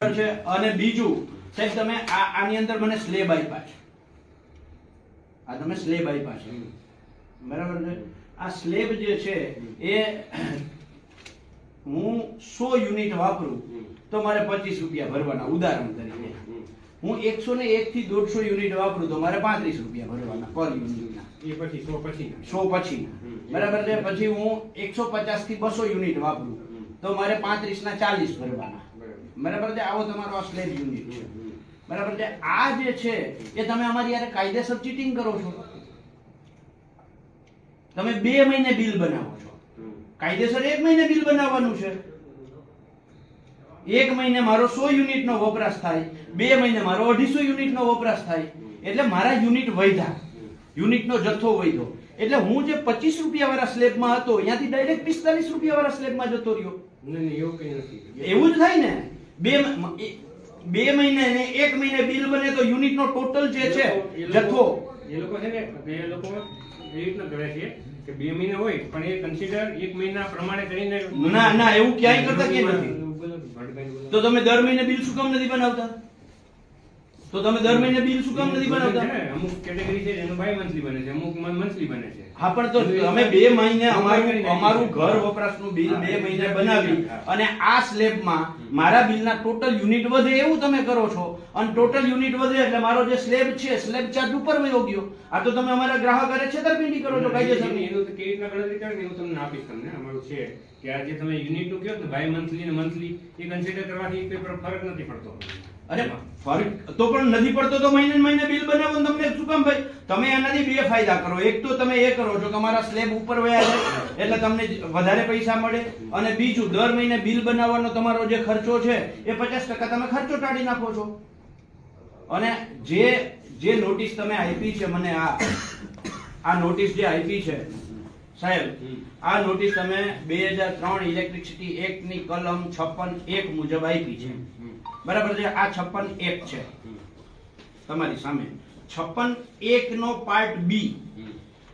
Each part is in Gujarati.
છે અને બીજું સાહેબ તમે આની અંદર મને સ્લેબ આપ્યા છે, આ તમે સ્લેબ આપ્યા છે બરાબર છે। આ સ્લેબ જે છે એ હું 100 યુનિટ વાપરું તો મારે 25 રૂપિયા ભરવાના, ઉદાહરણ તરીકે હું 101 થી 150 યુનિટ વાપરું તો મારે 35 રૂપિયા ભરવાના પર યુનિટના, એ પછી 100 પછી બરાબર છે। પછી હું 150 થી 200 યુનિટ વાપરું તો મારે 35 ના 40 ભરવાના, બરાબર છે। આવો તમારો આ સ્લેબ યુનિટ છે, બરાબર છે। આ જે છે એ તમે અમારી યાર કાયદેસર ચીટિંગ કરો છો, તમે 2 મહિને બિલ બનાવો છો, કાયદેસર 1 મહિને બિલ બનાવવાનું છે। 1 મહિને મારો 100 યુનિટ નો વપરાશ થાય, 2 મહિને મારો 250 યુનિટ નો વપરાશ થાય, એટલે મારા યુનિટ વધ્યા, યુનિટ નો જથ્થો વધ્યો, એટલે હું જે 25 રૂપિયા વાળા સ્લેબમાં હતો ત્યાંથી ડાયરેક્ટ 45 રૂપિયા વાળા સ્લેબમાં જતો રહ્યો। નહીં એવું કઈ નથી, એવું જ થાય ને, 2 મહિને ને 1 મહિને બિલ બને તો યુનિટ નો ટોટલ જે છે જથ્થો, એ લોકો છે ને એ લોકો એ રીતના કરે છે કે 2 મહિના હોય પણ એ કન્સિડર 1 મહિના પ્રમાણે કરીને ના ના એવું ક્યાંય કરતા કે નથી। તો તમે દર મહિને બિલ શું કામ નથી બનાવતા? તો તમે દર મહિને બિલ શું કામ નથી બનાવતા? અમુક કેટેગરી છે એનું બાય મંથલી બને છે, અમુક મંથલી બને છે। હા પણ તો અમે 2 મહિને અમારું ઘર વપરાશનું બિલ 2 મહિને બનાવી અને આ સ્લેબમાં મારા બિલના ટોટલ યુનિટ વધે એવું તમે કરો છો, અને ટોટલ યુનિટ વધે એટલે મારો જે સ્લેબ છે સ્લેબ ચાર્જ ઉપર વયો ગયો। આ તો તમે અમારા ગ્રાહક હારે છેતરપિંડી કરો છો કાયદેસરની। એનું તો કેવી રીતના ગણતરી કરે ને એવું તમને આપીશ તમને, અમારું છે કે આ જે તમે યુનિટ નું કહો ને બાય મંથલી ને મંથલી એ કન્સિડર કરવાથી કોઈ ફરક નથી પડતો। અરે ફરક તો પણ નથી પડતો તો મહિને ને મહિને બિલ બનાવો ને તમને શું કામ ભાઈ? તમે એનાથી 2 ફાયદા કરો, એક તો તમે એ કરો છો કે અમારા સ્લેબ ઉપર વયા જાય એટલે તમને વધારે પૈસા મળે, અને બીજું દર મહિને બિલ બનાવવાનો તમારો જે ખર્ચો છે એ 50% તમે ખર્ચો ટાળી નાખો છો। અને જે નોટિસ તમે આપી છે મને, આ નોટિસ જે આપી છે સાહેબ, આ નોટિસ તમે 2003 ઇલેક્ટ્રિસિટી એક્ટ ની કલમ 56(1) મુજબ આપી છે, બરાબર છે। આ 56(1) છે તમારી સામે, 56(1) નો પાર્ટ બી,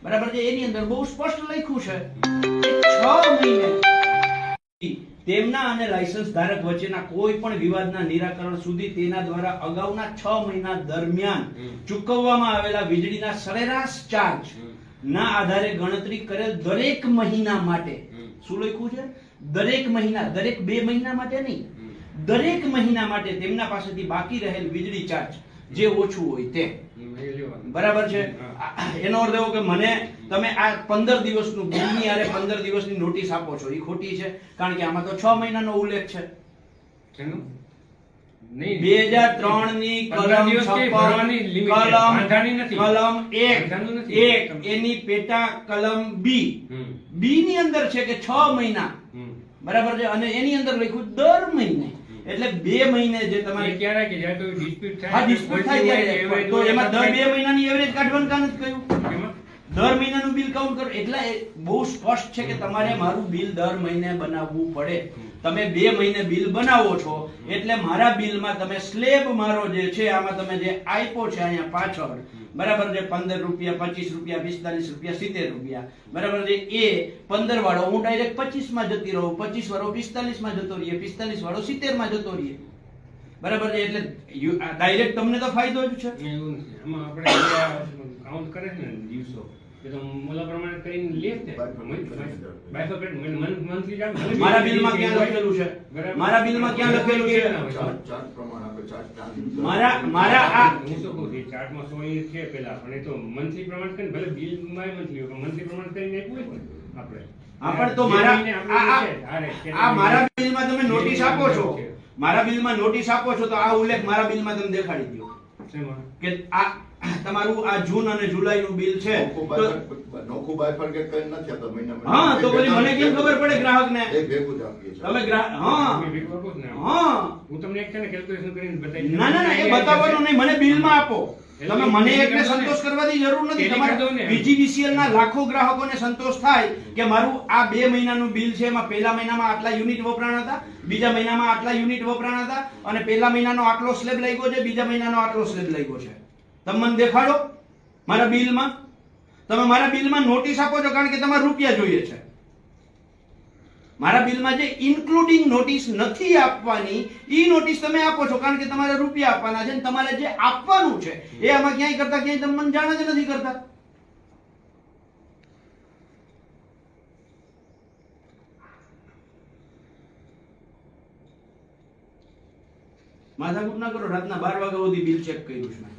બરાબર છે। એની અંદર બહુ સ્પષ્ટ લખ્યું છે કે 6 મહિને તેમના અને લાયસન્સ ધારક વચ્ચેના કોઈ પણ વિવાદના નિરાકરણ સુધી તેના દ્વારા અગાઉના 6 મહિના દરમિયાન ચૂકવવામાં આવેલા વીજળીના સરેરાશ ચાર્જ ના આધારે ગણતરી કરેલ દરેક મહિના માટે, શું લખ્યું છે? દરેક મહિના, દરેક 2 મહિના માટે નહીં, દરેક મહિના માટે તેમના પાસેથી બાકી રહેલ વીજળી ચાર્જ જે ઓછું હોય તે, બરાબર છે। એનો અર્થ એવો કે મને તમે આ 15 દિવસનું બિલની આરે 15 દિવસની નોટિસ આપો છો, એ ખોટી છે, કારણ કે આમાં તો 6 મહિનાનો ઉલ્લેખ છે। 2003 ની કલમ 1 એની પેટા કલમ બી ની અંદર છે કે 6 મહિના, બરાબર છે, અને એની અંદર લખ્યું દર મહિને, એટલે 2 મહિને જે તમારે ક્યારે કે જ્યારે કોઈ ડિસ્પ્યુટ થાય, હા ડિસ્પ્યુટ થાય ત્યારે તો એમાં દર 2 મહિનાની એવરેજ કાઢવાનું કામ નથી કહ્યું, દર મહિનાનું બિલ કાઉન્ટ કરો, એટલે બહુ સ્પષ્ટ છે કે તમારે મારું બિલ દર મહિને બનાવવું પડે। તમે 2 મહિને બિલ બનાવો છો એટલે મારા બિલમાં તમે સ્લેબ મારો જે છે આમાં તમે જે આપ્યો છે અહીંયા પાછળ, બરાબર છે, 15 રૂપિયા, 25 રૂપિયા, 45 રૂપિયા, 70 રૂપિયા, બરાબર છે, એ 15 વાળો હું ડાયરેક્ટ 25 માં જતી રહું, 25 વાળો 45 માં જતો રહીએ, 45 વાળો 70 માં જતો રહીએ, બરાબર છે, એટલે ડાયરેક્ટ તમને તો ફાયદો જ છે। એવું નથી, આમાં આપણે કાઉન્ટ કરે છે ને દિવસો કે તો મોલા પ્રમાણે કરીને લે છે, બાયફોકેટ મંથલી ચાર્જ મારા બિલમાં ક્યાં લખેલું છે? મારા બિલમાં ક્યાં લખેલું છે? ચાર્જ પ્રમાણે આપણે ચાર્જ મારા આ હું તો કહું છું ચાર્ટમાં 100 યુનિટ છે પેલા, પણ એ તો મંથલી પ્રમાણે કરીને ભલે બિલમાં મંથલી હોય પણ મંથલી પ્રમાણે કરીને આપ્યું હોય ને આપણે, પણ તો મારા મારા બિલમાં તમે નોટિસ આપો છો, મારા બિલમાં નોટિસ આપો છો તો આ ઉલ્લેખ મારા બિલમાં તમે દેખાડી દો કે આ તમારું આ જૂન અને જુલાઈ નું બિલ છે, નોખું બાયફર્કેટ કરીને નથી આપતા મહિના મહિને। હા તો પછી મને કેમ ખબર પડે ગ્રાહકને? એક ભેગું જ આપીએ છીએ તમે હા હું તમને એક છે ને કેલ્ક્યુલેશન કરીને બતાવી, ના ના ના એ બતાવવાનું નહીં, મને બિલમાં આપો। તમે મને એકને સંતોષ કરવાની જરૂર નથી, તમારે VGVCL ના લાખો ગ્રાહકોને સંતોષ થાય કે મારું આ 2 મહિનાનું બિલ છે, એમાં પહેલા મહિનામાં આટલા યુનિટ વપરાણ હતા, બીજા મહિનામાં આટલા યુનિટ વપરાણ હતા, અને પહેલા મહિનાનો આટલો સ્લેબ લાગ્યો છે, બીજા મહિનાનો આટલો સ્લેબ લાગ્યો છે, તમે મને દેખાડો મારા બિલમાં। તમે મારા બિલમાં નોટિસ આપો છો કારણ કે તમારે રૂપિયા જોઈએ છે, મારા બિલમાં જે ઇન્ક્લુડિંગ નોટિસ નથી આપવાની ઈ નોટિસ તમે આપો છો, કારણ કે તમારે રૂપિયા આપવાના છે ને તમારે જે આપવાનું છે એ આમાં ક્યાંય કરતા ક્યાંય તમે મને જાણ જ નથી કરતા. માથાકૂટ ના કરો, રાતના 12 વાગ્યા સુધી બિલ ચેક કર્યું છે મેં.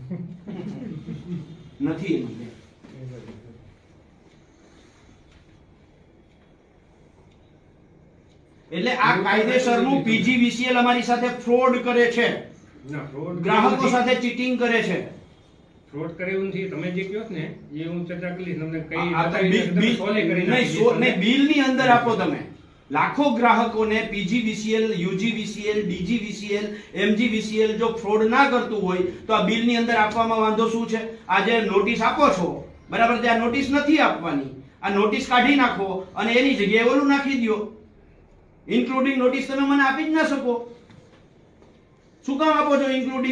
નથી એમાં. એટલે આ કાયદેસરનું પીજીવીસીએલ અમારી સાથે ફ્રોડ કરે છે, ના ફ્રોડ ગ્રાહકો સાથે ચીટિંગ કરે છે. ફ્રોડ કરે એવું નથી. તમે જે કહો છો ને એ હું ચર્ચા કરી લઈશ. તમને કઈ આ તો બતાવી દઈશ. તમે સોલ્વ કરી નહીં, નાખીએ. નહીં, બિલની અંદર આપો તમે. લાખો ગ્રાહકોને પીજીવીસીએલ, યુજીવીસીએલ, ડીજીવીસીએલ, એમજીવીસીએલ જો ફ્રોડ ના કરતું હોય તો આ બિલની અંદર આપવામાં વાંધો શું છે? આ જે નોટિસ આપો છો બરાબર, તે આ નોટિસ નથી આપવાની. આ નોટિસ કાઢી નાખો અને એની જગ્યાએ ઓલું નાખી દો. ઇન્ક્લુડિંગ નોટિસ તમે મને આપી જ ના શકો. શું કામ આપો છો ઇન્ક્લુડિંગ?